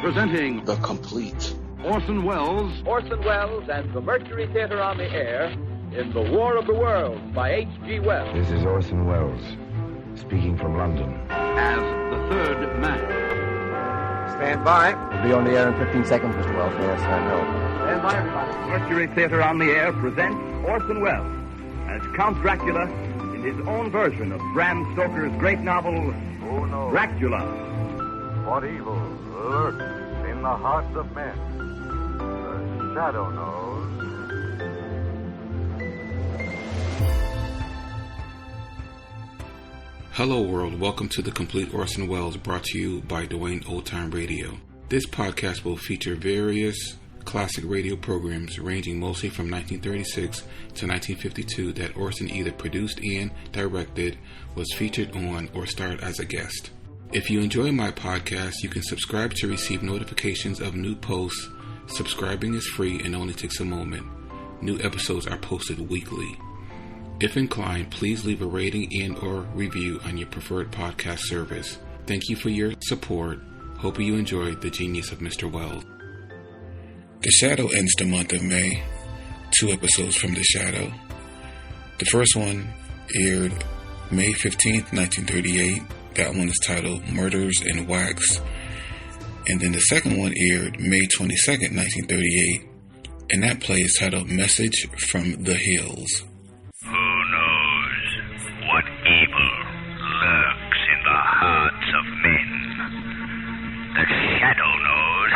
Presenting The Complete. Orson Welles and the Mercury Theater on the Air in The War of the Worlds by H.G. Wells. This is Orson Welles, speaking from London. as the third man. Stand by. We'll be on the air in 15 seconds, Mr. Wells. Yes, I know. Stand by, everybody. Mercury Theater on the Air presents Orson Welles as Count Dracula in his own version of Bram Stoker's great novel, Who knows Dracula. what evil lurks in the hearts of men? The shadow knows. Hello world, welcome to The Complete Orson Welles, brought to you by Dwayne Old Time Radio. This podcast will feature various classic radio programs ranging mostly from 1936 to 1952 that Orson either produced and directed, was featured on, or starred as a guest. If you enjoy my podcast, you can subscribe to receive notifications of new posts. Subscribing is free and only takes a moment. New episodes are posted weekly. If inclined, please leave a rating and or review on your preferred podcast service. Thank you for your support. Hope you enjoyed the genius of Mr. Wells. The Shadow ends the month of May. 2 episodes from The Shadow. The first one aired May 15th, 1938. That one is titled Murders in Wax. And then the second one aired May 22nd, 1938. And that play is titled Message from the Hills. Who knows what evil lurks in the hearts of men? The Shadow knows.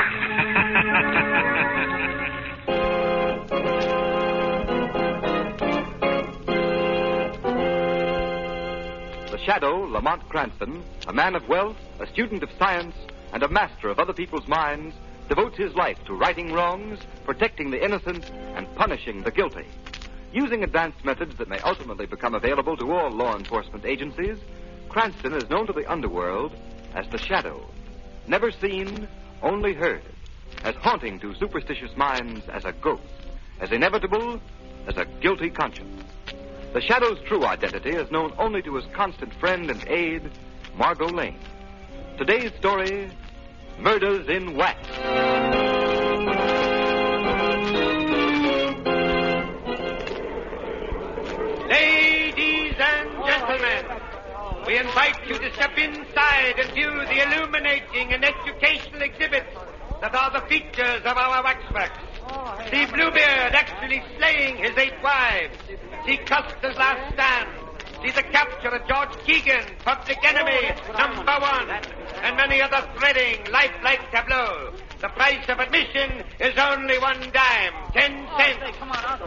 The Shadow, Lamont Cranston, a man of wealth, a student of science, and a master of other people's minds, devotes his life to righting wrongs, protecting the innocent, and punishing the guilty. Using advanced methods that may ultimately become available to all law enforcement agencies, Cranston is known to the underworld as the Shadow. Never seen, only heard. As haunting to superstitious minds as a ghost. As inevitable as a guilty conscience. The Shadow's true identity is known only to his constant friend and aide, Margot Lane. Today's story, Murders in Wax. Ladies and gentlemen, we invite you to step inside and view the illuminating and educational exhibits that are the features of our waxworks. See Bluebeard actually slaying his 8 wives. See Custer's last stand. See the capture of George Keegen, public enemy #1, and many other thrilling, lifelike tableaux. The price of admission is only 1 dime, 10 cents.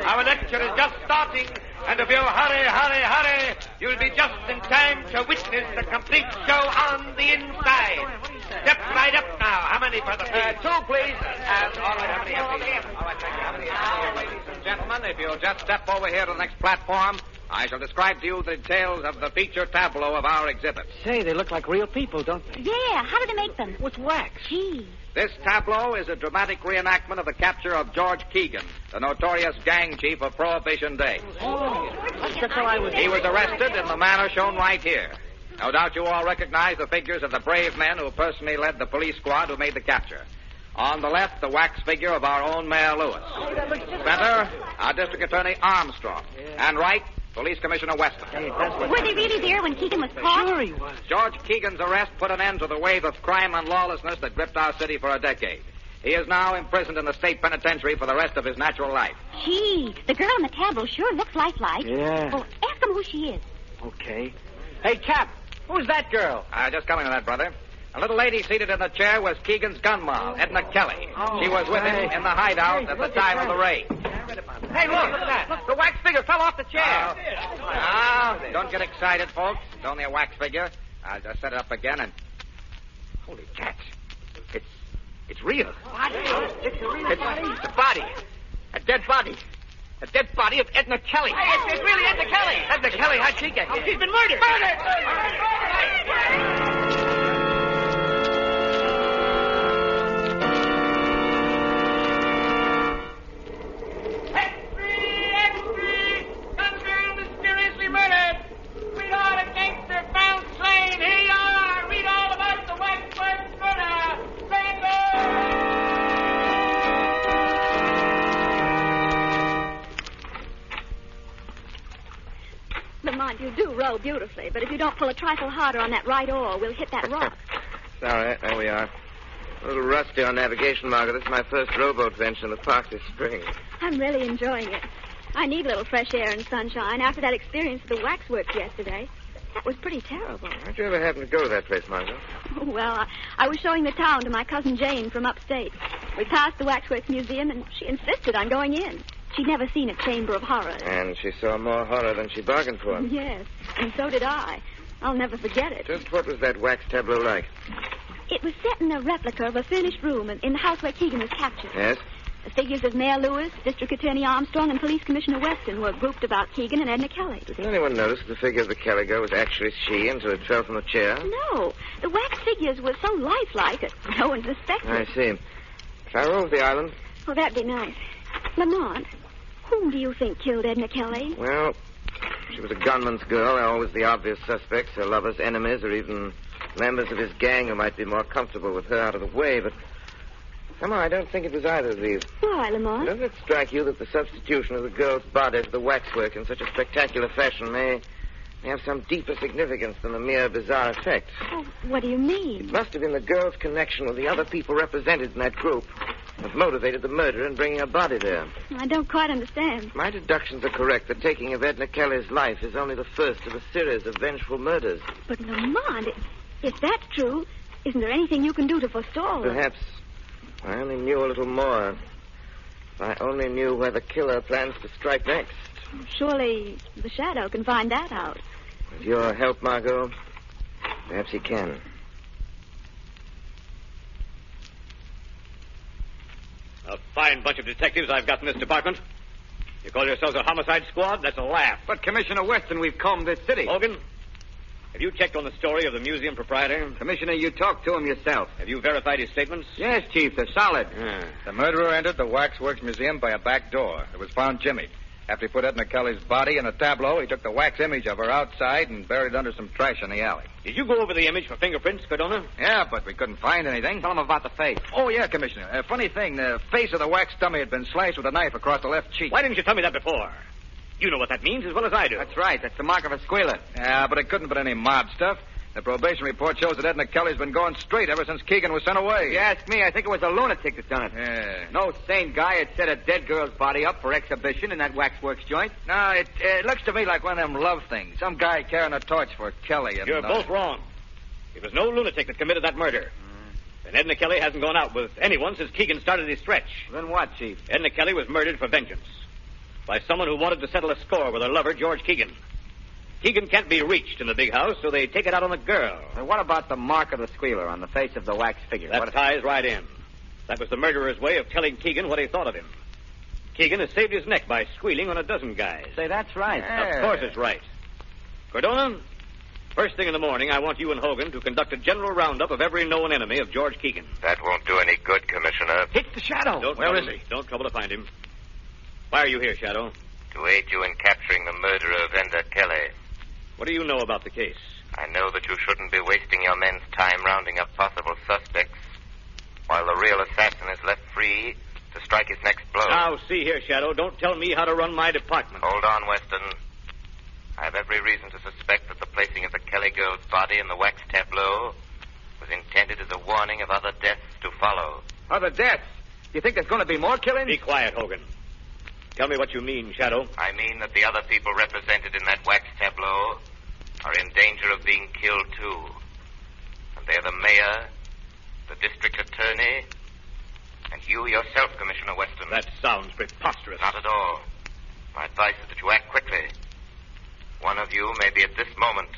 Our lecture is just starting, and if you hurry, you'll be just in time to witness the complete show on the inside. Step right up now. How many for the fees? 2, please. And all right, how many? All right, thank you. How many? Ladies and gentlemen, if you'll just step over here to the next platform, I shall describe to you the details of the feature tableau of our exhibit. Say, they look like real people, don't they? Yeah, how do they make them? With wax. Gee. This tableau is a dramatic reenactment of the capture of George Keegen, the notorious gang chief of Prohibition Day. That's how I was. He was arrested in the manner shown right here. No doubt you all recognize the figures of the brave men who personally led the police squad who made the capture. On the left, the wax figure of our own Mayor Lewis. Center, our District Attorney Armstrong. And right, Police Commissioner Weston. Were they really there when Keegan was caught? Sure he was. George Keegan's arrest put an end to the wave of crime and lawlessness that gripped our city for a decade. He is now imprisoned in the state penitentiary for the rest of his natural life. Gee, the girl on the tableau sure looks lifelike. Yeah. Oh, ask him who she is. Okay. Hey, Cap, who's that girl? Just coming to that, brother. A little lady seated in the chair was Keegan's gun moll, Edna Kelly. She was with him in the hideout at the time of the raid. Hey, look at that. Look, the wax figure fell off the chair. Don't get excited, folks. It's only a wax figure. I'll just set it up again and... Holy cats. It's real. What? It's a body. A dead body. A dead body of Edna Kelly. Hey, it's really Edna Kelly. Edna Kelly, how'd she get here? She's been murdered. You do row beautifully, but if you don't pull a trifle harder on that right oar, we'll hit that rock. Sorry, there we are. A little rusty on navigation, Margaret. This is my first rowboat venture in the park this spring. I'm really enjoying it. I need a little fresh air and sunshine after that experience at the waxworks yesterday. That was pretty terrible. How'd you ever happen to go to that place, Margaret? Oh, well, I was showing the town to my cousin Jane from upstate. We passed the Waxworks Museum, and she insisted on going in. She'd never seen a chamber of horrors. And she saw more horror than she bargained for. Yes, and so did I. I'll never forget it. Just what was that wax tableau like? It was set in a replica of a furnished room in the house where Keegen was captured. Yes? The figures of Mayor Lewis, District Attorney Armstrong, and Police Commissioner Weston were grouped about Keegen and Edna Kelly. Didn't anyone notice the figure of the Kelly girl was actually she until it fell from the chair? No. The wax figures were so lifelike that no one suspected. I see. Shall I roll to the island? Oh, that'd be nice. Lamont, whom do you think killed Edna Kelly? Well, she was a gunman's girl. They're always the obvious suspects, her lovers, enemies, or even members of his gang who might be more comfortable with her out of the way, but somehow I don't think it was either of these. Why, Lamont? Doesn't it strike you that the substitution of the girl's body to the waxwork in such a spectacular fashion may have some deeper significance than a mere bizarre effect? Oh, what do you mean? It must have been the girl's connection with the other people represented in that group that motivated the murder in bringing her body there. I don't quite understand. My deductions are correct. The taking of Edna Kelly's life is only the first of a series of vengeful murders. But, Lamont, if that's true, isn't there anything you can do to forestall her? Perhaps I only knew a little more. If I only knew where the killer plans to strike next. Surely the Shadow can find that out. With your help, Margot, perhaps he can. A fine bunch of detectives I've got in this department. You call yourselves a homicide squad? That's a laugh. But, Commissioner Weston, we've combed this city. Hogan, have you checked on the story of the museum proprietor? Commissioner, you talked to him yourself. Have you verified his statements? Yes, Chief, they're solid. The murderer entered the Waxworks Museum by a back door. It was found jimmied. After he put Edna Kelly's body in a tableau, he took the wax image of her outside and buried it under some trash in the alley. Did you go over the image for fingerprints, Cardona? Yeah, but we couldn't find anything. Tell him about the face. Oh, yeah, Commissioner. Funny thing, the face of the wax dummy had been slashed with a knife across the left cheek. Why didn't you tell me that before? You know what that means as well as I do. That's right. That's the mark of a squealer. Yeah, but it couldn't have been any mob stuff. The probation report shows that Edna Kelly's been going straight ever since Keegen was sent away. If you ask me, I think it was a lunatic that done it. Yeah. No sane guy had set a dead girl's body up for exhibition in that waxworks joint. No, it looks to me like one of them love things. Some guy carrying a torch for Kelly. And, You're both wrong. It was no lunatic that committed that murder. And Edna Kelly hasn't gone out with anyone since Keegen started his stretch. Then what, Chief? Edna Kelly was murdered for vengeance by someone who wanted to settle a score with her lover, George Keegen. Keegen can't be reached in the big house, so they take it out on the girl. And what about the mark of the squealer on the face of the wax figure? That ties right in. That was the murderer's way of telling Keegen what he thought of him. Keegen has saved his neck by squealing on a dozen guys. Say, that's right. Yeah. Of course it's right. Cardona, first thing in the morning, I want you and Hogan to conduct a general roundup of every known enemy of George Keegen. That won't do any good, Commissioner. It's the Shadow. Where is he? Don't trouble to find him. Why are you here, Shadow? To aid you in capturing the murderer of Edna Kelly. What do you know about the case? I know that you shouldn't be wasting your men's time rounding up possible suspects, while the real assassin is left free to strike his next blow. Now, see here, Shadow. Don't tell me how to run my department. Hold on, Weston. I have every reason to suspect that the placing of the Kelly girl's body in the wax tableau was intended as a warning of other deaths to follow. Other deaths? Do you think there's going to be more killings? Be quiet, Hogan. Tell me what you mean, Shadow. I mean that the other people represented in that wax tableau are in danger of being killed, too. And they're the mayor, the district attorney, and you yourself, Commissioner Weston. That sounds preposterous. Not at all. My advice is that you act quickly. One of you may be at this moment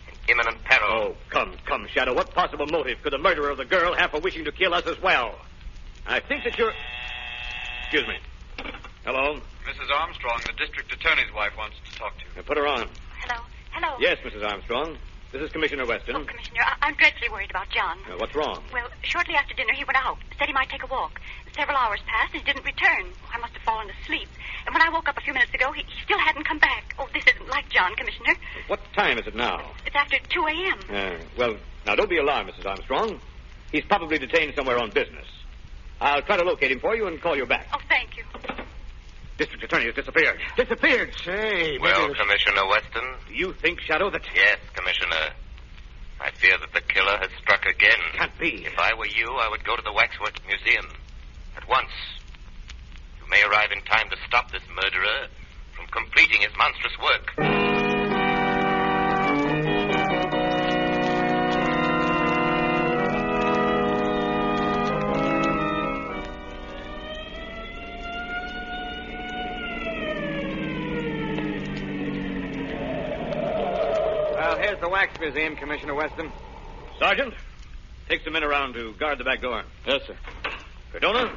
in imminent peril. Oh, come, Shadow. What possible motive could the murderer of the girl have for wishing to kill us as well? I think that you're... Excuse me. Hello? Mrs. Armstrong, the district attorney's wife, wants to talk to you. Put her on. Hello? Yes, Mrs. Armstrong. This is Commissioner Weston. Oh, Commissioner, I'm dreadfully worried about John. What's wrong? Well, shortly after dinner, he went out. Said he might take a walk. Several hours passed, and he didn't return. I must have fallen asleep. And when I woke up a few minutes ago, he still hadn't come back. Oh, this isn't like John, Commissioner. What time is it now? It's after 2 a.m. Well, now, don't be alarmed, Mrs. Armstrong. He's probably detained somewhere on business. I'll try to locate him for you and call you back. Oh, thank you. District Attorney has disappeared. Disappeared? Say, Well, Commissioner Weston? Do you think, Shadow, that... Yes, Commissioner. I fear that the killer has struck again. Can't be. If I were you, I would go to the Waxworks Museum. At once. You may arrive in time to stop this murderer from completing his monstrous work. Here's the Wax Museum, Commissioner Weston. Sergeant, take some men around to guard the back door. Yes, sir. Cardona,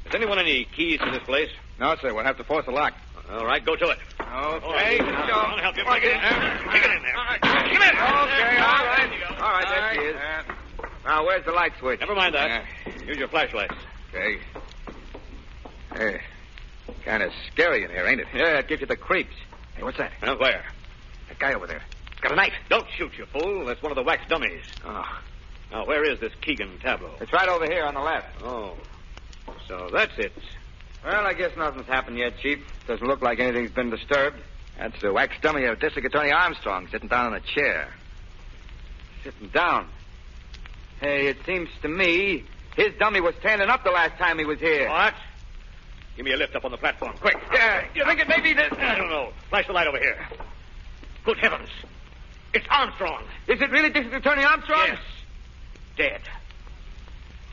has anyone any keys to this place? No, sir. We'll have to force the lock. All right, go to it. Okay. I'll help you. Take it in there. Take it in there. All right. Come in. Okay, all right. All right, there she is. Now, where's the light switch? Never mind that. Use your flashlights. Okay. Hey, kind of scary in here, ain't it? Yeah, it gives you the creeps. Hey, what's that? Where? That guy over there. He's got a knife. Don't shoot, you fool. That's one of the wax dummies. Oh. Now, where is this Keegen tableau? It's right over here on the left. Oh. So that's it. Well, I guess nothing's happened yet, Chief. Doesn't look like anything's been disturbed. That's the wax dummy of District Attorney Armstrong sitting down in a chair. Sitting down? Hey, it seems to me his dummy was standing up the last time he was here. What? Give me a lift up on the platform, quick. Yeah. You think it may be this? I don't know. Flash the light over here. Good heavens. It's Armstrong. Is it really District Attorney Armstrong? Yes. Dead.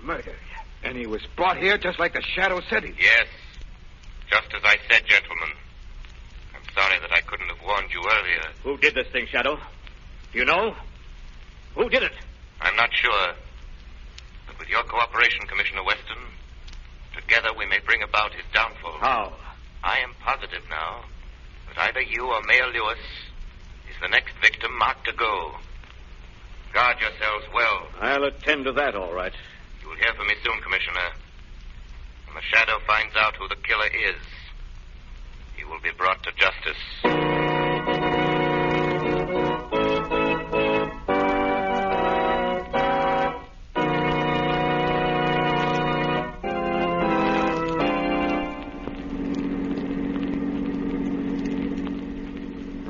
Murdered. And he was brought here just like the Shadow said he. Yes. Just as I said, gentlemen. I'm sorry that I couldn't have warned you earlier. Who did this thing, Shadow? Do you know? Who did it? I'm not sure. But with your cooperation, Commissioner Weston, together we may bring about his downfall. How? I am positive now that either you or Mayor Lewis is the next victim marked to go. Guard yourselves well. I'll attend to that, all right. You will hear from me soon, Commissioner. When the Shadow finds out who the killer is, he will be brought to justice.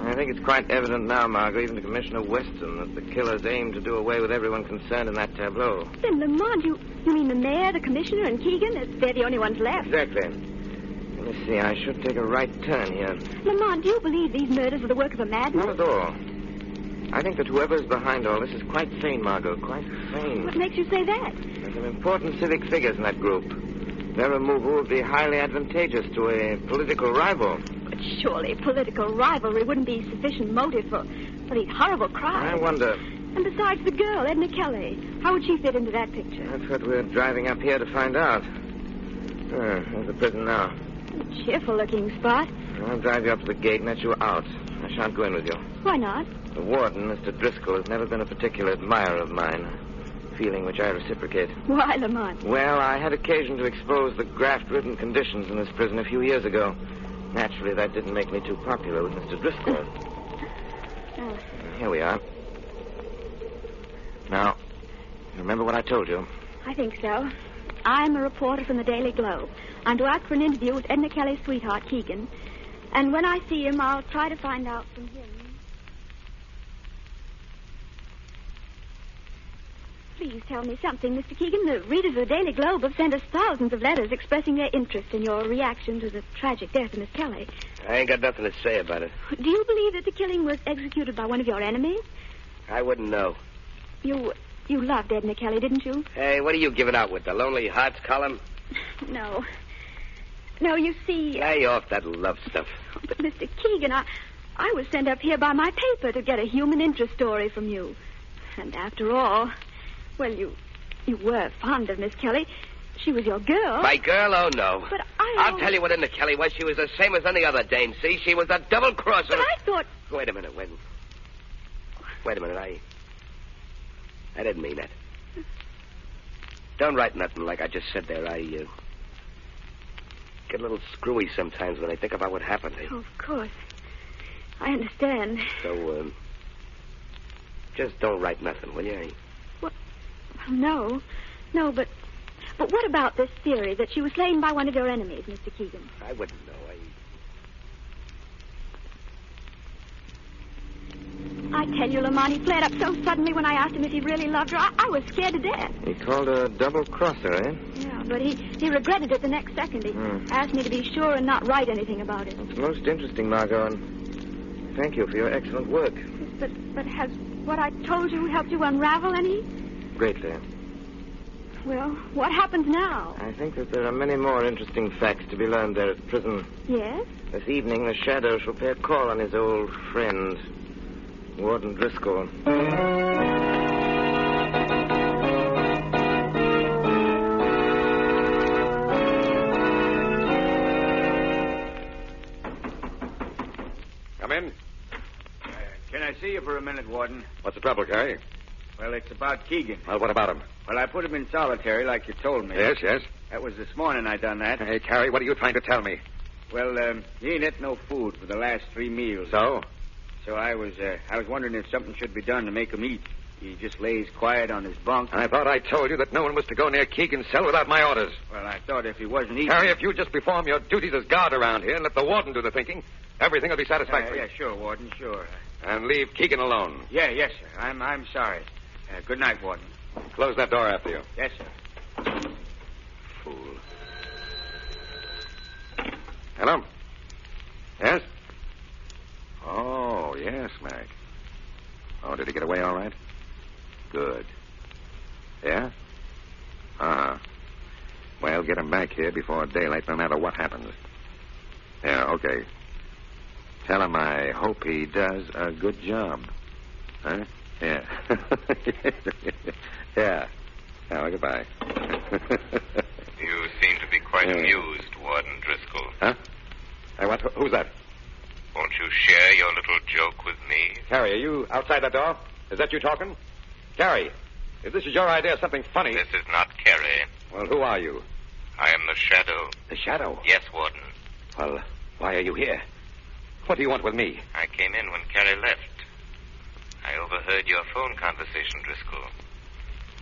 I think it's quite evident now, Margot, even to Commissioner Weston, that the killers aim to do away with everyone concerned in that tableau. Then, Lamont, you mean the mayor, the commissioner, and Keegan? They're the only ones left. Exactly. Let me see, I should take a right turn here. Lamont, do you believe these murders are the work of a madman? Not at all. I think that whoever's behind all this is quite sane, Margot, quite sane. What makes you say that? There's some important civic figures in that group. Their removal would be highly advantageous to a political rival. But surely political rivalry wouldn't be sufficient motive for these horrible crimes. I wonder. And besides the girl, Edna Kelly, how would she fit into that picture? That's what we're driving up here to find out. There's the prison now. A cheerful-looking spot. I'll drive you up to the gate and let you out. I shan't go in with you. Why not? The warden, Mr. Driscoll, has never been a particular admirer of mine. Feeling which I reciprocate. Why, Lamont? Well, I had occasion to expose the graft-ridden conditions in this prison a few years ago. Naturally, that didn't make me too popular with Mr. Driscoll. Here we are. Now, you remember what I told you? I think so. I'm a reporter from the Daily Globe. I'm to ask for an interview with Edna Kelly's sweetheart, Keegan. And when I see him, I'll try to find out from him. Please tell me something, Mr. Keegan. The readers of the Daily Globe have sent us thousands of letters expressing their interest in your reaction to the tragic death of Miss Kelly. I ain't got nothing to say about it. Do you believe that the killing was executed by one of your enemies? I wouldn't know. You loved Edna Kelly, didn't you? Hey, what are you giving out with, the Lonely Hearts column? No. No, you see... Lay off that love stuff. Oh, but, Mr. Keegan, I was sent up here by my paper to get a human interest story from you. And after all... Well, you were fond of Miss Kelly. She was your girl. My girl? Oh, no. But I'll tell you what Edna Kelly was. She was the same as any other dame, see? She was a double-crosser. But I thought... Wait a minute, Wait a minute, I didn't mean that. Don't write nothing like I just said there. I get a little screwy sometimes when I think about what happened. Oh, of course. I understand. So, just don't write nothing, will you? No, but what about this theory that she was slain by one of your enemies, Mr. Keegan? I wouldn't know. I tell you, Lamont, he flared up so suddenly when I asked him if he really loved her. I was scared to death. He called her a double-crosser, eh? Yeah, but he regretted it the next second. He asked me to be sure and not write anything about it. It's most interesting, Margot, and thank you for your excellent work. But has what I told you helped you unravel any? Greatly. Well, what happens now? I think that there are many more interesting facts to be learned there at prison. Yes? This evening, the Shadow shall pay a call on his old friend, Warden Driscoll. Come in. Can I see you for a minute, Warden? What's the trouble, Carrie? Well, it's about Keegan. Well, what about him? Well, I put him in solitary like you told me. Yes, yes. That was this morning I done that. Hey, Carrie, what are you trying to tell me? Well, he ain't ate no food for the last 3 meals. So? So I was wondering if something should be done to make him eat. He just lays quiet on his bunk. I thought I told you that no one was to go near Keegan's cell without my orders. Well, I thought if he wasn't eating... Harry, if you just perform your duties as guard around here and let the warden do the thinking, everything will be satisfactory. Yeah, sure, Warden, sure. And leave Keegan alone. Yeah, yes, sir. I'm sorry. Good night, Warden. Close that door after you. Yes, sir. Fool. Hello? Yes? Oh, yes, Mac. Oh, did he get away all right? Good. Yeah? Uh-huh. Well, get him back here before daylight, no matter what happens. Yeah, okay. Tell him I hope he does a good job. Huh? Yeah. Yeah. Oh, goodbye. You seem to be quite amused, Warden Driscoll. Huh? Hey, what? Who's that? Won't you share your little joke with me? Carrie, are you outside that door? Is that you talking? Carrie, if this is your idea of something funny... This is not Carrie. Well, who are you? I am the Shadow. The Shadow? Yes, Warden. Well, why are you here? What do you want with me? I came in when Carrie left. I overheard your phone conversation, Driscoll.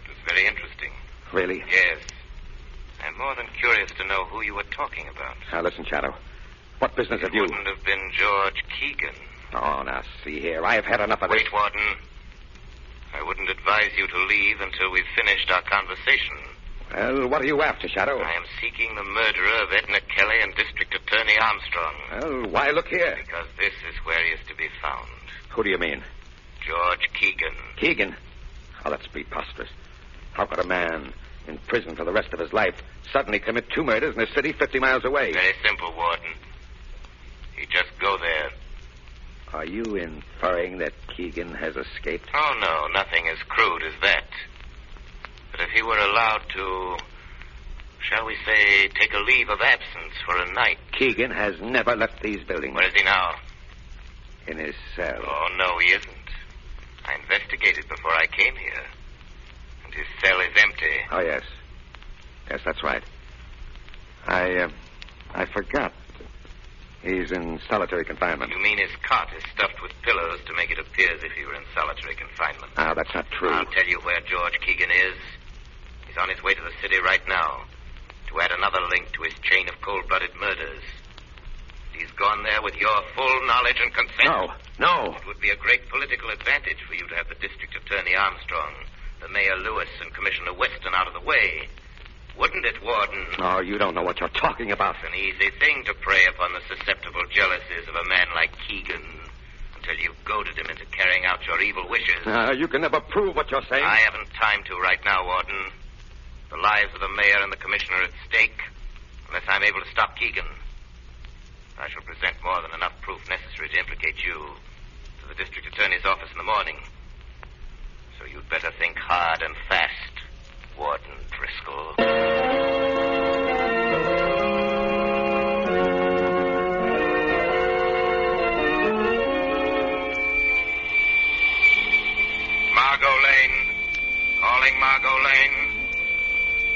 It was very interesting. Really? Yes. I'm more than curious to know who you were talking about. Now, listen, Shadow. What business have you... It wouldn't have been George Keegen. Oh, now, see here. I've had enough of this. Wait, Warden. I wouldn't advise you to leave until we've finished our conversation. Well, what are you after, Shadow? I am seeking the murderer of Edna Kelly and District Attorney Armstrong. Well, why look here? Because this is where he is to be found. Who do you mean? George Keegen. Keegen? Oh, that's preposterous. How could a man in prison for the rest of his life suddenly commit 2 murders in a city 50 miles away? Very simple, Warden. You just go there. Are you inferring that Keegen has escaped? Oh, no, nothing as crude as that. But if he were allowed to, shall we say, take a leave of absence for a night... Keegen has never left these buildings. Where is he now? In his cell. Oh, no, he isn't. I investigated before I came here. And his cell is empty. Oh, yes. Yes, that's right. I forgot. He's in solitary confinement. You mean his cot is stuffed with pillows to make it appear as if he were in solitary confinement? Ah, that's not true. I'll tell you where George Keegen is. He's on his way to the city right now to add another link to his chain of cold-blooded murders. He's gone there with your full knowledge and consent. No. It would be a great political advantage for you to have the District Attorney Armstrong, the Mayor Lewis, and Commissioner Weston out of the way. Wouldn't it, Warden? Oh, you don't know what you're talking about. It's an easy thing to prey upon the susceptible jealousies of a man like Keegen until you've goaded him into carrying out your evil wishes. You can never prove what you're saying. I haven't time to right now, Warden. The lives of the mayor and the commissioner are at stake unless I'm able to stop Keegen. I shall present more than enough proof necessary to implicate you to the district attorney's office in the morning. So you'd better think hard and fast, Warden Driscoll. Margot Lane. Calling Margot Lane.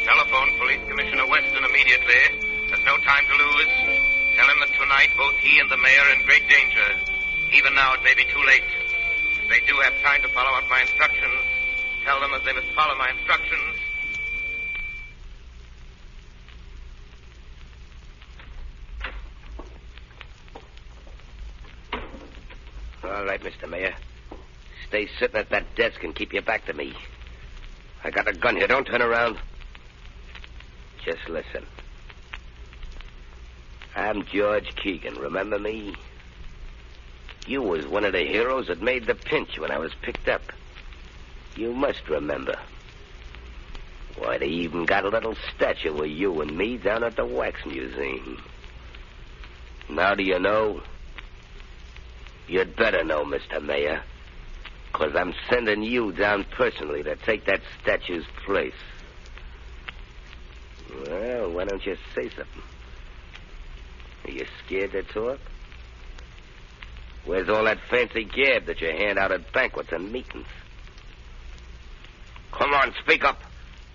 Telephone Police Commissioner Weston immediately. There's no time to lose. Tell him that tonight both he and the mayor are in great danger. Even now it may be too late. If they do have time to follow out my instructions, tell them that they must follow my instructions. All right, Mr. Mayor. stay sitting at that desk and keep your back to me. I got a gun here. Don't turn around. Just listen. I'm George Keegen. Remember me? You was one of the heroes that made the pinch when I was picked up. You must remember. Why, they even got a little statue of you and me down at the Wax Museum. Now do you know? You'd better know, Mr. Mayor, because I'm sending you down personally to take that statue's place. Well, why don't you say something? Are you scared to talk? Where's all that fancy gab that you hand out at banquets and meetings? Come on, speak up.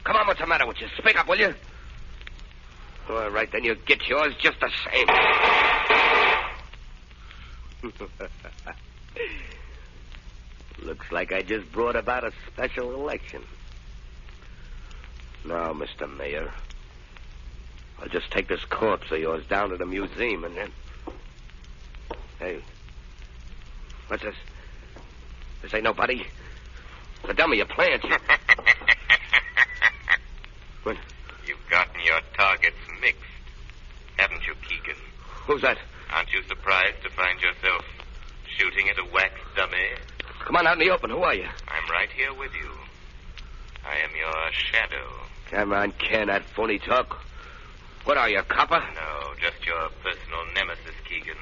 Come on, what's the matter with you? Speak up, will you? All right, then you get yours just the same. Looks like I just brought about a special election. Now, Mr. Mayor, I'll just take this corpse of yours down to the museum and then... Hey, what's this? This ain't nobody. The dummy of plants. What? You've gotten your targets mixed, haven't you, Keegen? Who's that? Aren't you surprised to find yourself shooting at a wax dummy? Come on out in the open. Who are you? I'm right here with you. I am your shadow. Come on, cannot phony talk. What are you, a copper? No, just your personal nemesis, Keegen.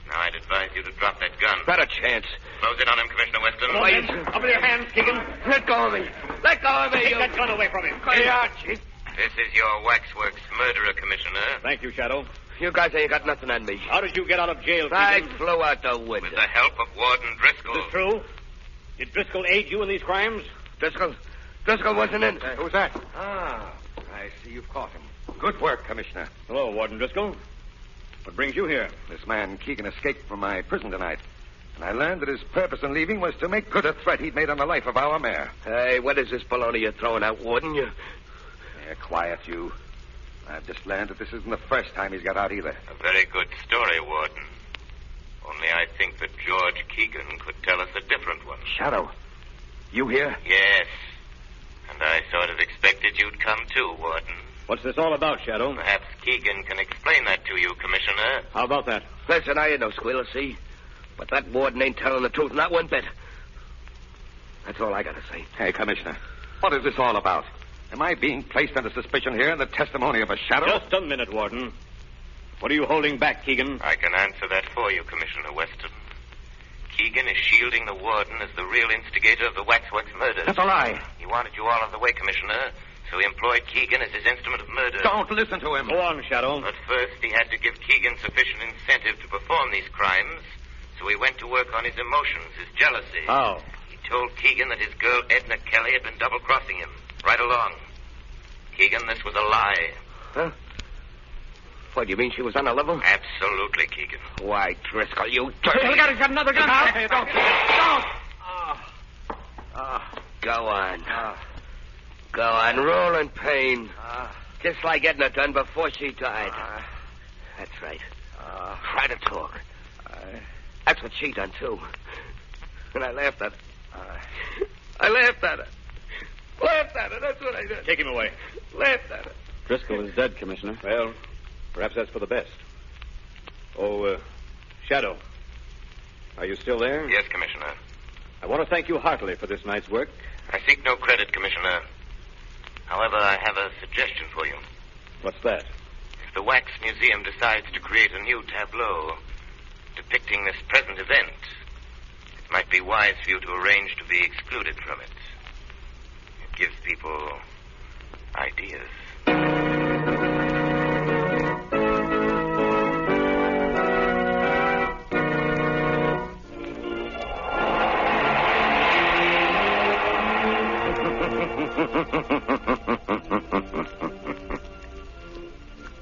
Now, I'd advise you to drop that gun. Not a chance. Close it on him, Commissioner Weston. Wait. Up with your hands, Keegen. Let go of me. Let go of me, Take that gun away from him. Yeah, Chief. This is your waxworks murderer, Commissioner. Thank you, Shadow. You guys ain't got nothing on me. How did you get out of jail, I Keegen? flew out the window. With the help of Warden Driscoll. Is this true? Did Driscoll aid you in these crimes? Driscoll wasn't in. Who's that? Ah, I see you've caught him. Good work, Commissioner. Hello, Warden Driscoll. What brings you here? This man, Keegen, escaped from my prison tonight. And I learned that his purpose in leaving was to make good a threat he'd made on the life of our mayor. Hey, what is this baloney you're throwing out, Warden? Yeah, quiet, you. I've just learned that this isn't the first time he's got out either. A very good story, Warden. Only I think that George Keegen could tell us a different one. Shadow, you here? Yes. And I sort of expected you'd come too, Warden. What's this all about, Shadow? Perhaps Keegen can explain that to you, Commissioner. How about that? Listen, I ain't no squealer, see? But that Warden ain't telling the truth, not one bit. That's all I gotta say. Hey, Commissioner, what is this all about? Am I being placed under suspicion here in the testimony of a shadow? Just a minute, Warden. What are you holding back, Keegen? I can answer that for you, Commissioner Weston. Keegen is shielding the Warden as the real instigator of the Waxworks murders. That's a lie. He wanted you all out of the way, Commissioner, so he employed Keegen as his instrument of murder. Don't listen to him. Go on, Shadow. But first, he had to give Keegen sufficient incentive to perform these crimes, so he went to work on his emotions, his jealousy. How? He told Keegen that his girl, Edna Kelly, had been double-crossing him, right along. Keegen, this was a lie. Huh? What, do you mean she was on a level? Absolutely, Keegen. Why, Driscoll, you dirty... Hey, he's got another gun. Hey, don't. Go on. Go on, roll in pain. Just like Edna done before she died. That's right. Try to talk. That's what she done, too. And I laughed at her. I laughed at her. Laughed at her, that's what I did. Take him away. Laughed at her. Driscoll is dead, Commissioner. Well, perhaps that's for the best. Oh, Shadow. Are you still there? Yes, Commissioner. I want to thank you heartily for this night's work. I seek no credit, Commissioner. However, I have a suggestion for you. What's that? If the Wax Museum decides to create a new tableau depicting this present event, it might be wise for you to arrange to be excluded from it. It gives people ideas.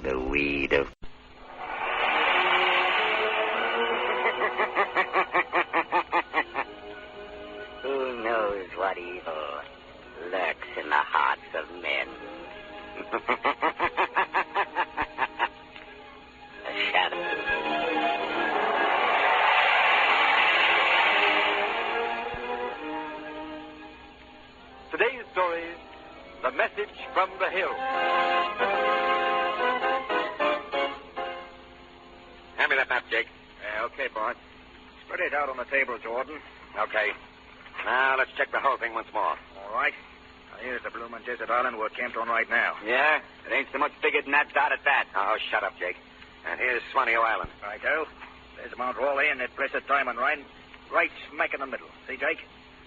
The weed of... Who knows what evil lurks in the hearts of men? A shadow. message from the hill. Hand me that map, Jake. Okay, boss. Spread it out on the table, Jordan. Okay. Now, let's check the whole thing once more. All right. Now, here's the bloomin' desert island we're camped on right now. Yeah? It ain't so much bigger than that dot at that. Oh, shut up, Jake. And here's Swaneo Island. Righto. There's Mount Raleigh and that blessed diamond line right smack in the middle. See, Jake?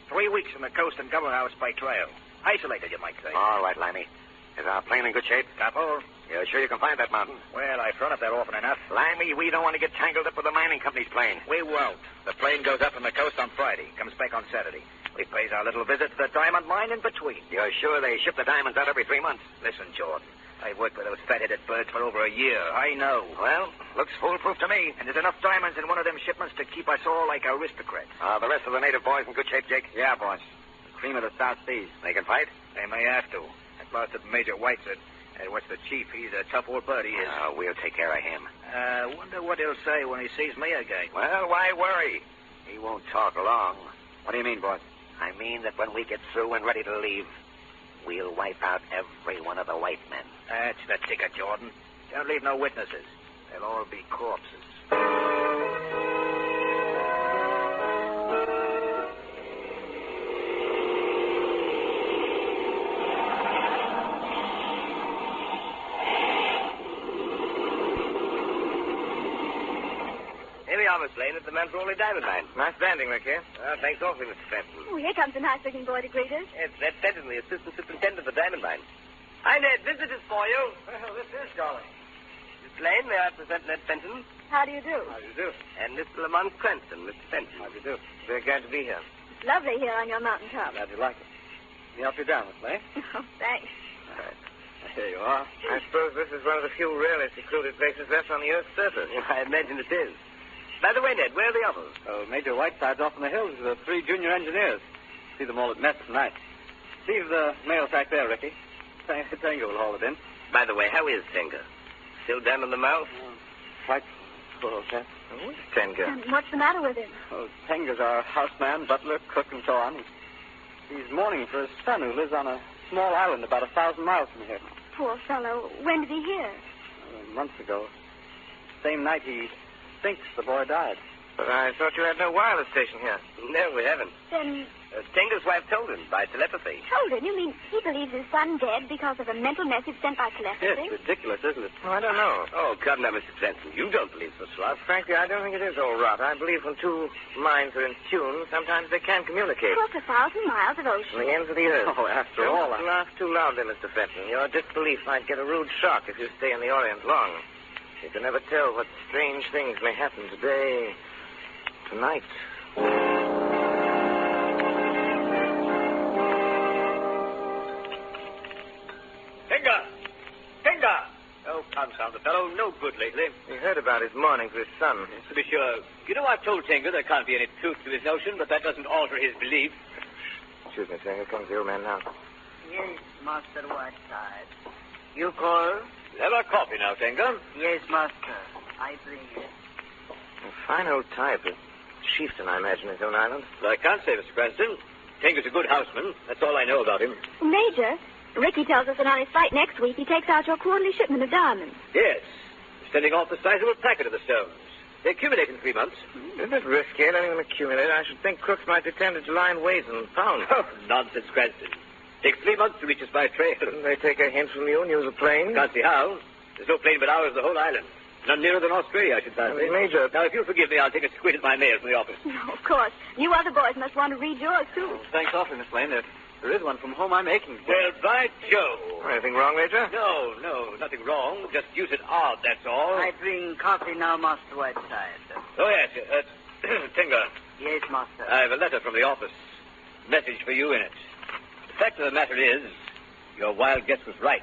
3 weeks from the coast and governor house by trail. Isolated, you might say. All right, Limey. Is our plane in good shape? Capo? You're sure you can find that mountain? Well, I've run up there often enough. Limey, we don't want to get tangled up with the mining company's plane. We won't. The plane goes up from the coast on Friday, comes back on Saturday. We pays our little visit to the diamond mine in between. You're sure they ship the diamonds out every 3 months? Listen, Jordan. I've worked with those fat-headed birds for over a year. I know. Well, looks foolproof to me. And there's enough diamonds in one of them shipments to keep us all like aristocrats. The rest of the native boys in good shape, Jake? Yeah, boss. The cream of the South Seas. They can fight? They may have to. That bastard Major White said. What's the chief? He's a tough old bird, he is. We'll take care of him. Wonder what he'll say when he sees me again. Well, why worry? He won't talk long. What do you mean, boss? I mean that when we get through and ready to leave, we'll wipe out every one of the white men. That's the ticket, Jordan. Don't leave no witnesses. They'll all be corpses. Here we are, Miss Lane, at the Mount Raleigh diamond mine. Nice landing, Rick, here. Thanks awfully, Mr. Fenton. Oh, here comes a nice-looking boy to greet us. It's Ned Fenton, the assistant superintendent of the diamond mine. Hi, Ned. Visitors for you. Well, this is jolly. Miss Lane, may I present Ned Fenton? How do you do? How do you do? And Mr. Lamont Cranston, Mr. Fenton. How do you do? Very glad to be here. It's lovely here on your mountaintop. Glad you like it. Let me help you down, Miss Lane. Oh, thanks. All right. Here you are. I suppose this is one of the few really secluded places left on the Earth's surface. I imagine it is. By the way, Ned, where are the others? Major Whiteside's off in the hills with the 3 junior engineers. See them all at mess tonight. Leave the mail sack there, Ricky. Tango will haul it in. By the way, how is Tenga? Still down in the mouth? Quite poor old chap. Who's Tenga? And what's the matter with him? Tenga's our houseman, butler, cook, and so on. He's mourning for his son, who lives on a small island about 1,000 miles from here. Poor fellow. When did he hear? Months ago. Same night he thinks the boy died. But I thought you had no wireless station here. No, we haven't. Then... Tenga's wife told him by telepathy. Told him? You mean he believes his son dead because of a mental message sent by telepathy? Yes, ridiculous, isn't it? Well, I don't know. Oh, come now, Mr. Cranston. You don't believe such rot. Frankly, I don't think it is all rot. I believe when two minds are in tune, sometimes they can communicate. Across 1,000 miles of ocean. On the ends of the earth. Oh, after all... Don't laugh too loudly, Mr. Fenton. Your disbelief might get a rude shock if you stay in the Orient long. You can never tell what strange things may happen today, tonight. Tenga! Oh, confound the fellow. No good lately. We heard about his mourning for his son. Yes, to be sure. You know, I've told Tenga there can't be any truth to his notion, but that doesn't alter his belief. Excuse me, sir. Here comes the old man now. Yes, Master Whiteside. You call? Have our coffee now, Tenga. Yes, Master. I bring it. A fine old type. A chieftain, I imagine, his own island. Well, I can't say, Mr. Cranston. Tenga's a good houseman. That's all I know about him. Major, Ricky tells us that on his flight next week he takes out your quarterly shipment of diamonds. Yes. Sending off the sizable packet of the stones. They accumulate in 3 months. Isn't it risky letting them accumulate? I should think crooks might be tempted to lie in ways and pounds. Oh, nonsense, Cranston. Takes 3 months to reach us by trail. Couldn't they take a hint from you and use a plane? Can't see how. There's no plane but ours of the whole island. None nearer than Australia, I should fancy. Major... Now, if you'll forgive me, I'll take a squint at my mail from the office. No, of course. You other boys must want to read yours, too. Oh, thanks awfully, Miss Lane. There is one from home I'm making. Well, by Joe. Anything wrong, Major? No, nothing wrong. Just use it odd, that's all. I bring coffee now, Master Whiteside. Oh, yes. Tenga. Yes, Master. I have a letter from the office. Message for you in it. The fact of the matter is, your wild guess was right.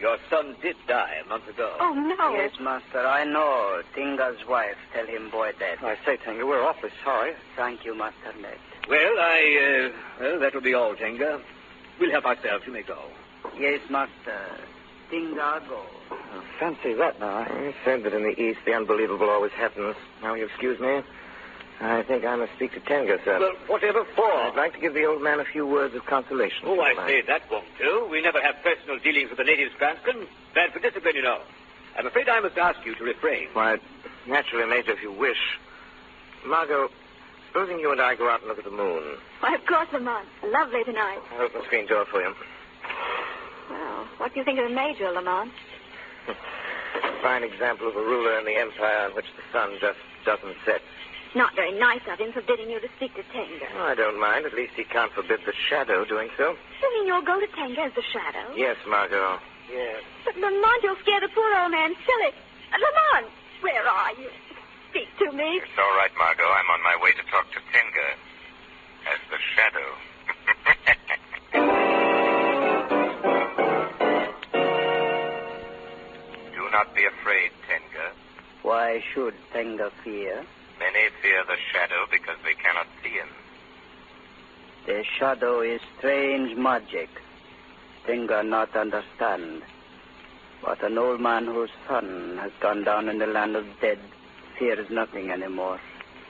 Your son did die a month ago. Oh, no. Yes, Master, I know. Tinga's wife tell him boy dead. I say, Tinga, we're awfully sorry. Thank you, Master Ned. Well, that'll be all, Tinga. We'll help ourselves. You may go. Yes, Master. Tinga, go. Oh, fancy that now. I said that in the East the unbelievable always happens. Now, you excuse me. I think I must speak to Tenga, sir. Well, whatever for? I'd like to give the old man a few words of consolation. Oh, I say, that won't do. We never have personal dealings with the natives, Cranston. Bad for discipline, you know. I'm afraid I must ask you to refrain. Why, naturally, Major, if you wish. Margot, supposing you and I go out and look at the moon. Why, of course, Lamont. Lovely tonight. I'll open the screen door for you. Well, what do you think of the Major, Lamont? Fine example of a ruler in the empire on which the sun just doesn't set. Not very nice of him forbidding you to speak to Tenga. Oh, I don't mind. At least he can't forbid the Shadow doing so. You mean you'll go to Tenga as the Shadow? Yes, Margot. Yes. But, Lamont, you'll scare the poor old man silly. Lamont, where are you? Speak to me. It's all right, Margot. I'm on my way to talk to Tenga as the Shadow. Do not be afraid, Tenga. Why should Tenga fear? Many fear the Shadow because they cannot see him. The Shadow is strange magic. Tenga not understand. But an old man whose son has gone down in the land of dead fears nothing anymore.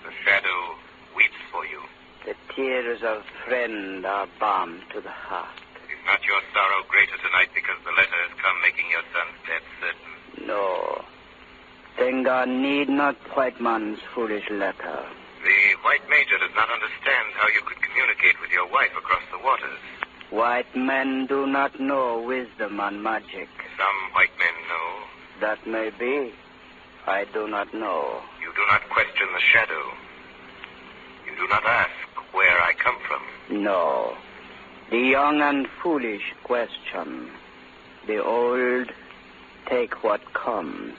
The Shadow weeps for you. The tears of friend are balm to the heart. Is not your sorrow greater tonight because the letter has come making your son's death certain? No. Tenga need not white man's foolish letter. The white major does not understand how you could communicate with your wife across the waters. White men do not know wisdom and magic. Some white men know. That may be. I do not know. You do not question the Shadow. You do not ask where I come from. No. The young and foolish question. The old take what comes.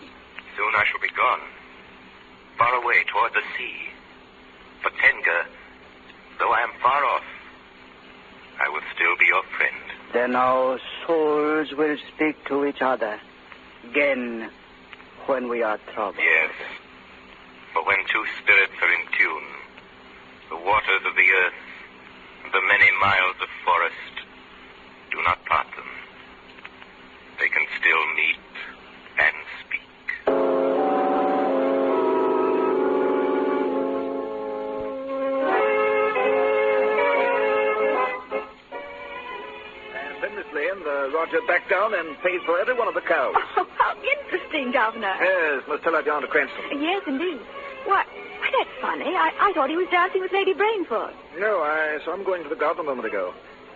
Soon I shall be gone. Far away toward the sea. For Tenga, though I am far off, I will still be your friend. Then our souls will speak to each other again when we are troubled. Yes. For when two spirits are in tune, the waters of the earth and the many miles of forest do not part them. They can still meet and speak. Roger backed down and paid for every one of the cows. Oh, how interesting, Governor. Yes, must tell her down to Cranston. Yes, indeed. Why, that's funny. I thought he was dancing with Lady Brainford. No, I saw him going to the garden a moment ago.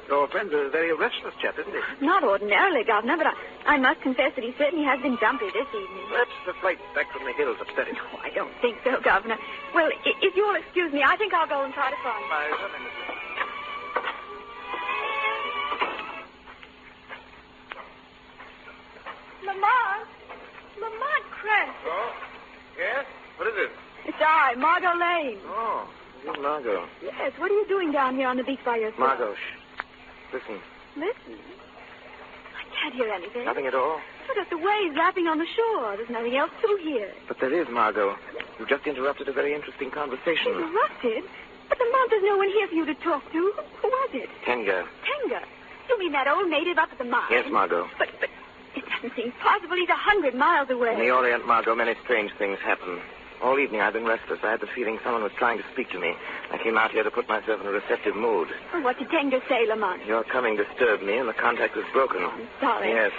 Your friend's a very restless chap, isn't he? Not ordinarily, Governor, but I must confess that he certainly has been jumpy this evening. Perhaps the flight back from the hills upset him. No, I don't think so, Governor. Well, if you'll excuse me, I think I'll go and try to find him. Lamont Cranston. Oh, yes? What is it? It's I, Margot Lane. Oh, you Margot. Yes, what are you doing down here on the beach by yourself? Margot, shh. Listen. Listen? I can't hear anything. Nothing at all? Look at the waves lapping on the shore. There's nothing else to hear. But there is, Margot. You just interrupted a very interesting conversation. Interrupted? But Lamont, there's no one here for you to talk to. Who was it? Tenga. Tenga? You mean that old native up at the mine? Yes, Margot. But it doesn't seem possible. He's 100 miles away. In the Orient, Margot, many strange things happen. All evening I've been restless. I had the feeling someone was trying to speak to me. I came out here to put myself in a receptive mood. Well, what did Tenga say, Lamont? Your coming disturbed me, and the contact was broken. Oh, I'm sorry. Yes.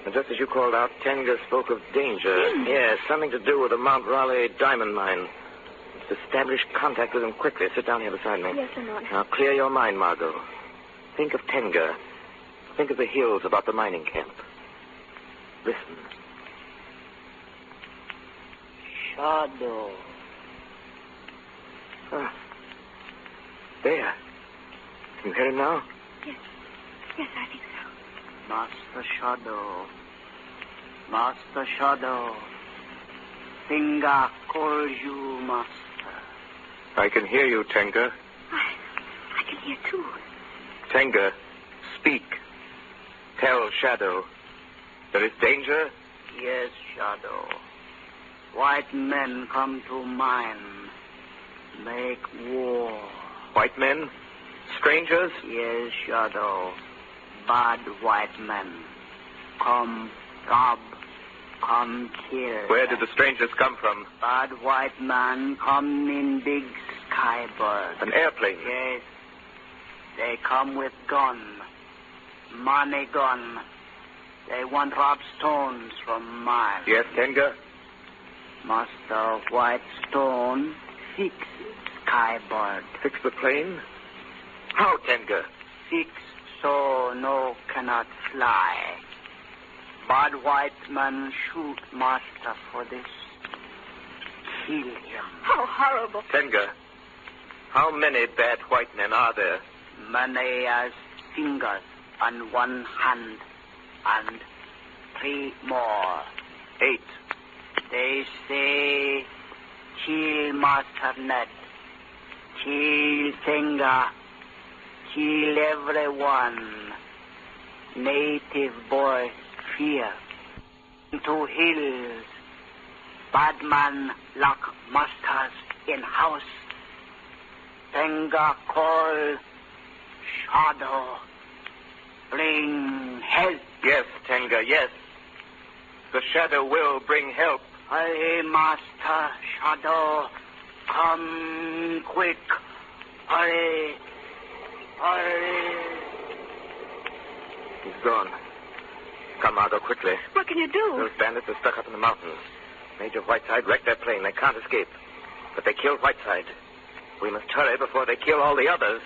And just as you called out, Tenga spoke of danger. Hmm. Yes, something to do with the Mount Raleigh diamond mine. Let's establish contact with him quickly. Sit down here beside me. Yes, Lamont. Now, clear your mind, Margot. Think of Tenga. Think of the hills about the mining camp. Listen. Shadow. Ah. There. Can you hear him now? Yes. Yes, I think so. Master Shadow. Master Shadow. Tenga calls you, Master. I can hear you, Tenga. I can hear, too. Tenga, speak. Tell Shadow. There is danger? Yes, Shadow. White men come to mine. Make war. White men? Strangers? Yes, Shadow. Bad white men. Come, rob. come kill. Where did the strangers come from? Bad white man come in big skybird. An airplane? Yes. They come with gun. Money gun. They want rob stones from mine. Yes, Tenga? Master White Stone fix skybird. Fix the plane? How, Tenga? Fix so no cannot fly. Bad white man shoot master for this. Kill him. How horrible. Tenga, how many bad white men are there? Many as fingers on one hand and 3 more. 8. They say kill Master Ned. Kill Tenga. Kill everyone. Native boys fear. Into hills. Bad man lock masters in house. Tenga call shadow. Bring help. Yes, Tenga, yes. The shadow will bring help. Hurry, Master Shadow. Come quick. Hurry. Hurry. He's gone. Come, Margot, quickly. What can you do? Those bandits are stuck up in the mountains. Major Whiteside wrecked their plane. They can't escape. But they killed Whiteside. We must hurry before they kill all the others.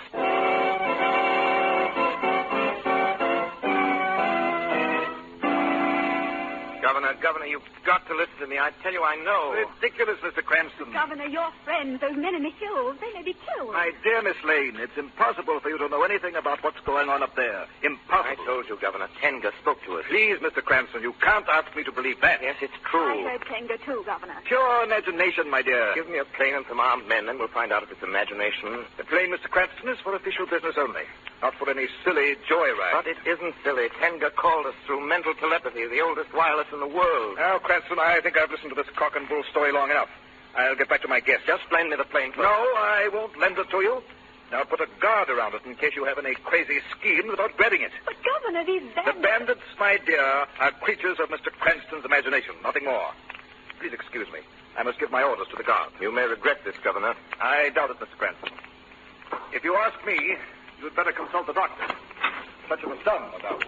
Governor, you've got to listen to me. I tell you, I know. Ridiculous, Mr. Cranston. Governor, your friends, those men in the hills, they may be killed. My dear Miss Lane, it's impossible for you to know anything about what's going on up there. Impossible. I told you, Governor. Tenga spoke to us. Please, Mr. Cranston, you can't ask me to believe that. Yes, it's true. I heard Tenga, too, Governor. Pure imagination, my dear. Give me a plane and some armed men, then we'll find out if it's imagination. The plane, Mr. Cranston, is for official business only. Not for any silly joyride. But it isn't silly. Tenga called us through mental telepathy, the oldest wireless in the world. Now, Cranston, I think I've listened to this cock and bull story long enough. I'll get back to my guest. Just lend me the plane first. No, I won't lend it to you. Now put a guard around it in case you have any crazy schemes about grabbing it. But, Governor, these bandits... The bandits, my dear, are creatures of Mr. Cranston's imagination, nothing more. Please excuse me. I must give my orders to the guard. You may regret this, Governor. I doubt it, Mr. Cranston. If you ask me, you'd better consult the doctor. Such was done, no doubt.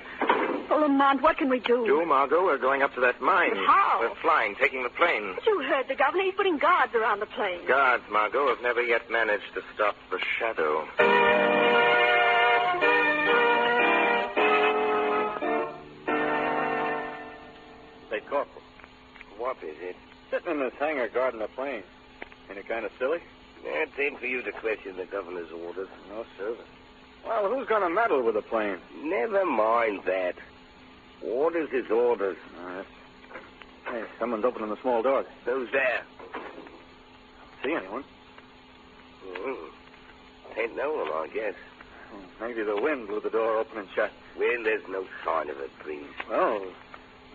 Oh, Lamont, what can we do? Do, Margot? We're going up to that mine. But how? We're flying, taking the plane. But you heard the governor. He's putting guards around the plane. Guards, Margot, have never yet managed to stop the shadow. Say, Corporal. What is it? Sitting in this hangar guarding the plane. Ain't it kind of silly? It ain't for you to question the governor's orders. No, sir. Well, who's going to meddle with the plane? Never mind that. Orders is orders. All right. Hey, someone's opening the small door. Who's there? See anyone? Ain't no one, I guess. Maybe the wind blew the door open and shut. Well, there's no sign of it, please. Well,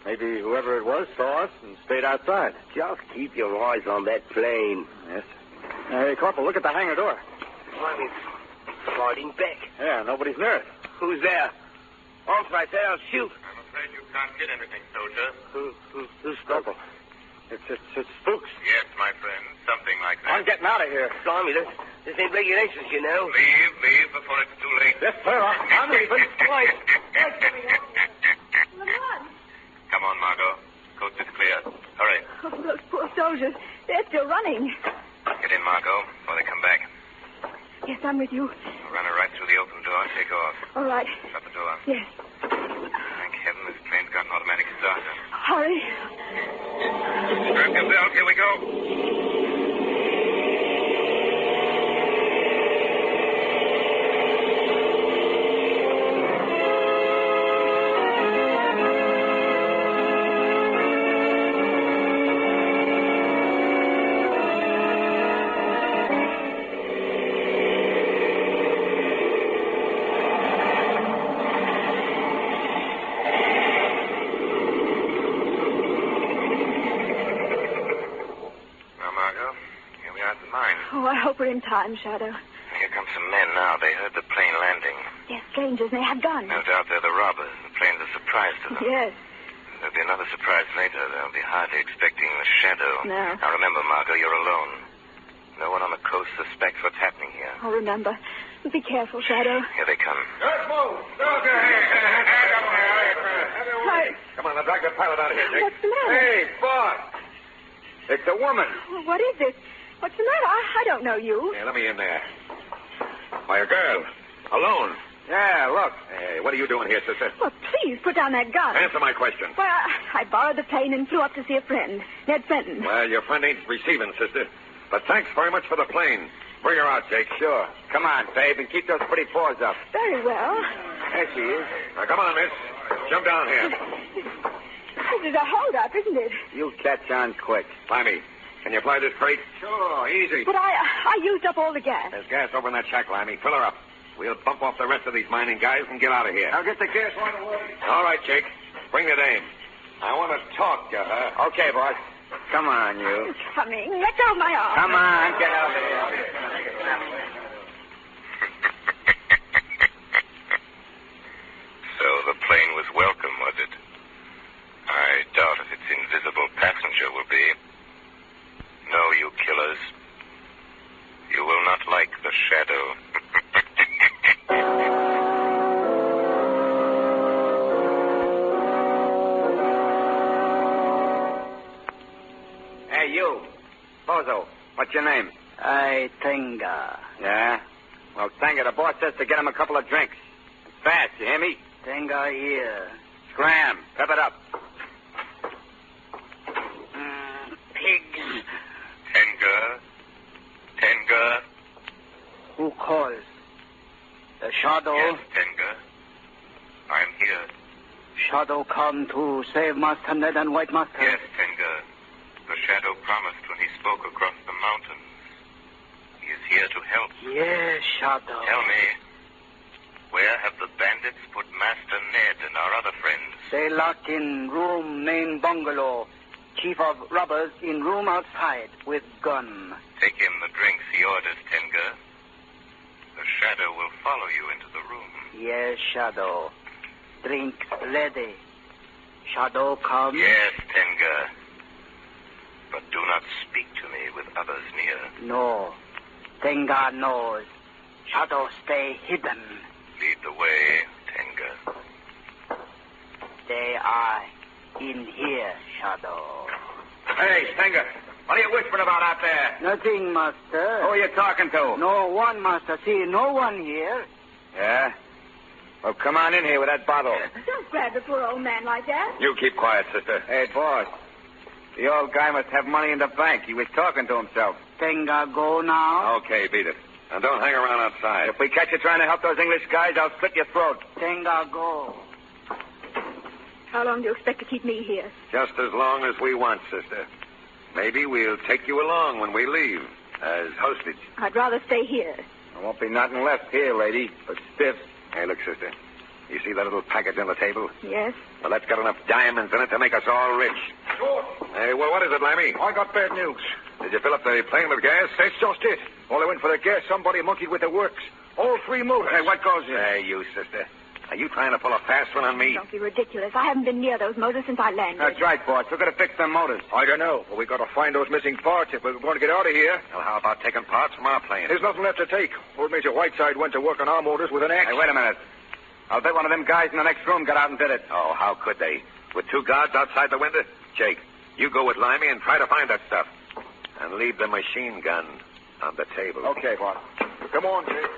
maybe whoever it was saw us and stayed outside. Just keep your eyes on that plane. Yes. Hey, Corporal, look at the hangar door. Why, it's sliding back. Yeah, nobody's near it. Who's there? Answer, I say, I'll shoot. I'm afraid you can't get anything, soldier. Who's Corporal? It's spooks. Yes, my friend. Something like that. I'm getting out of here. Blimey, this ain't regulations, you know. Leave before it's too late. Yes, sir. I'm leaving. Lamont! Come on, Margot. Coast is clear. Hurry. Oh, those poor soldiers. They're still running. Get in, Margot, before they come back. Yes, I'm with you. Run her right through the open door and take off. All right. Shut the door. Yes. Thank heaven this plane's got an automatic starter. Hurry. Strap your belt. Here we go. Oh, I hope we're in time, Shadow. Here come some men now. They heard the plane landing. They're strangers and they have guns. No doubt they're the robbers. The plane's a surprise to them. Yes. There'll be another surprise later. They'll be hardly expecting the shadow. No. Now remember, Margot, you're alone. No one on the coast suspects what's happening here. I'll remember. Be careful, Shadow. Here they come. Let's move. Come on, now drag the pilot out of here, Jake. What's the matter? Hey, boss. It's a woman. What is it? What's the matter? I don't know you. Yeah, let me in there. Why, a girl. Alone. Yeah, look. Hey, what are you doing here, sister? Well, please, put down that gun. Answer my question. Well, I borrowed the plane and flew up to see a friend, Ned Fenton. Well, your friend ain't receiving, sister. But thanks very much for the plane. Bring her out, Jake. Sure. Come on, babe, and keep those pretty paws up. Very well. There she is. Now, come on, miss. Jump down here. This is a hold-up, isn't it? You'll catch on quick. Limey, can you fly this crate? Sure, easy. But I used up all the gas. There's gas over in that shack, Limey. Fill her up. We'll bump off the rest of these mining guys and get out of here. I'll get the gas right away. All right, Jake. Bring the dame. I want to talk to her. Okay, boss. Come on, you. Coming. Let go of my arm. Come on, get out of here. So the plane was welcome, was it? I doubt if its invisible passenger will be. No, you killers. You will not like the shadow. Hey, you. Bozo. What's your name? Tenga. Yeah? Well, Tenga, the boss says to get him a couple of drinks. Fast, you hear me? Tenga here. Scram. Pep it up. Pigs. Tenga. Who calls? The Shadow? Yes, Tenga. I'm here. Shadow come to save Master Ned and White Master? Yes, Tenga. The shadow promised when he spoke across the mountains. He is here to help. Yes, Shadow. Tell me, where have the bandits put Master Ned and our other friends? They locked in room main bungalow. Chief of robbers in room outside with gun. Take him the drinks he orders, Tenga. The shadow will follow you into the room. Yes, Shadow. Drink ready. Shadow come? Yes, Tenga. But do not speak to me with others near. No. Tenga knows. Shadow stay hidden. Lead the way, Tenga. They are in here, Shadow. Hey, Tenga. What are you whispering about out there? Nothing, Master. Who are you talking to? No one, Master. See, no one here. Yeah? Well, come on in here with that bottle. Don't grab the poor old man like that. You keep quiet, sister. Hey, boss. The old guy must have money in the bank. He was talking to himself. Tenga, go now. Okay, beat it. And don't hang around outside. If we catch you trying to help those English guys, I'll slit your throat. Tenga, go. How long do you expect to keep me here? Just as long as we want, sister. Maybe we'll take you along when we leave, as hostage. I'd rather stay here. There won't be nothing left here, lady, but stiffs. Hey, look, sister. You see that little package on the table? Yes. Well, that's got enough diamonds in it to make us all rich. Sure. Hey, well, what is it, Lammy? I got bad news. Did you fill up the plane with gas? That's just it. While I went for the gas, somebody monkeyed with the works. All three motors. Hey, what goes in? Hey, you, sister. Are you trying to pull a fast one on me? Don't be ridiculous. I haven't been near those motors since I landed. That's right, boss. We're going to fix them motors. I don't know, but we got to find those missing parts if we're going to get out of here. Well, how about taking parts from our plane? There's nothing left to take. Old Major Whiteside went to work on our motors with an axe. Hey, wait a minute. I'll bet one of them guys in the next room got out and did it. Oh, how could they? With two guards outside the window? Jake, you go with Limey and try to find that stuff. And leave the machine gun on the table. Okay, boss. Come on, Jake.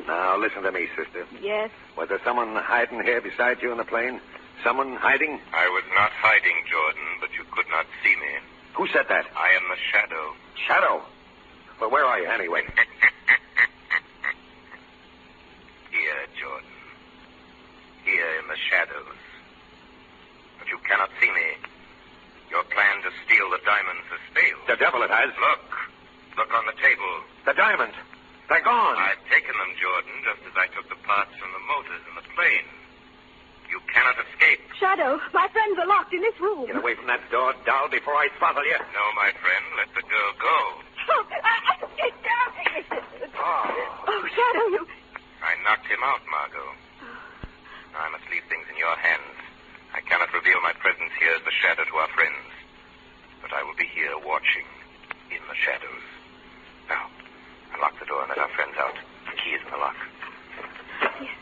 Now, listen to me, sister. Yes? Was there someone hiding here beside you in the plane? Someone hiding? I was not hiding, Jordan, but you could not see me. Who said that? I am the shadow. Shadow? Well, where are you anyway? Here, Jordan. Here in the shadows. But you cannot see me. Your plan to steal the diamonds has failed. The devil it has. Look on the table. The diamonds. They're gone. I've taken them, Jordan, just as I took the parts from the motors in the plane. You cannot escape. Shadow, my friends are locked in this room. Get away from that door, doll, before I throttle you. No, my friend. Let the girl go. Get down. Oh, Shadow, you... I knocked him out, Margot. Now I must leave things in your hands. I cannot reveal my presence here as the shadow to our friends. But I will be here watching in the shadows. Now, unlock the door and let our friends out. The key is in the lock. Yes.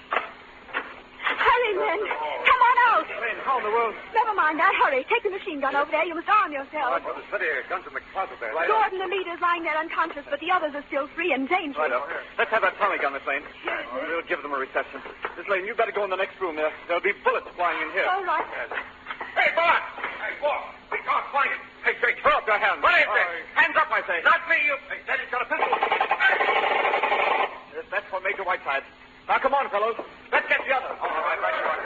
Hurry, Len. Come on out. Lane, how in the world? Never mind that. Hurry. Take the machine gun over there. You must arm yourself. Well, the city guns in the closet there. Gordon, the leader's lying there unconscious, but the others are still free and dangerous. Right up. Let's have that Tommy gun, Miss Lane. We'll give them a reception. Miss Lane, you better go in the next room there. There'll be bullets flying in here. All right. Hey, boss! Hey, boss! We can't find him. Hey, Jake, throw up your hands. What is this? Hands up, I say. Not me, you... Hey, Daddy's got a pistol. Yes, that's for Major Whiteside. Now, come on, fellows. Let's get the other. All right, right, come on.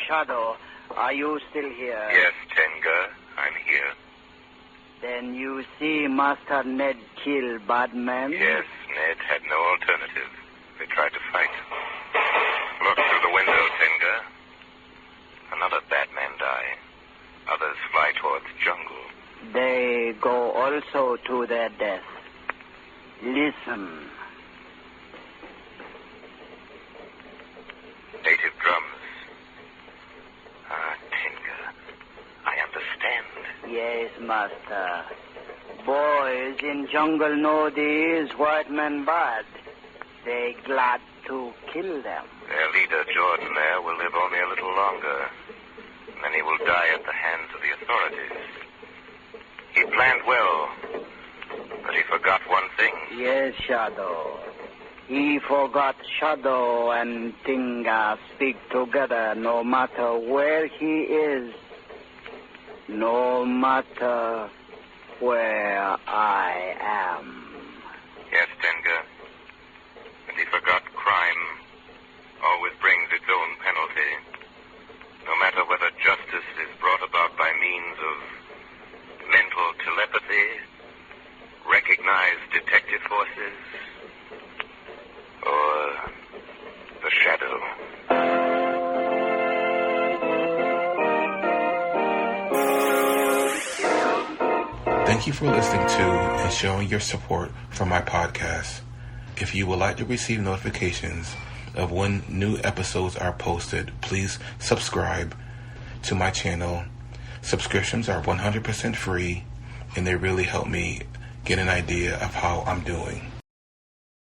Shadow, are you still here? Yes, Tenga, I'm here. Then you see Master Ned kill bad men? Yes, Ned had no alternative. They tried to fight. Look through the window, Tenga. Another bad man die. Others fly towards jungle. They go also to their death. Listen. Native drums. Ah, Tenga. I understand. Yes, Master. Boys in jungle know these white men bad. They glad to kill them. Their leader, Jordan, there, will live only a little longer. And then he will die at the hands of the authorities. He planned well, but he forgot one thing. Yes, Shadow. He forgot Shadow and Tinga speak together no matter where he is, no matter where I am. Yes, Tenga. And he forgot crime always brings its own penalty. No matter whether justice is brought about by means of mental telepathy, recognized detective forces, or the shadow. Thank you for listening to and showing your support for my podcast. If you would like to receive notifications of when new episodes are posted, please subscribe to my channel. Subscriptions are 100% free, and they really help me get an idea of how I'm doing.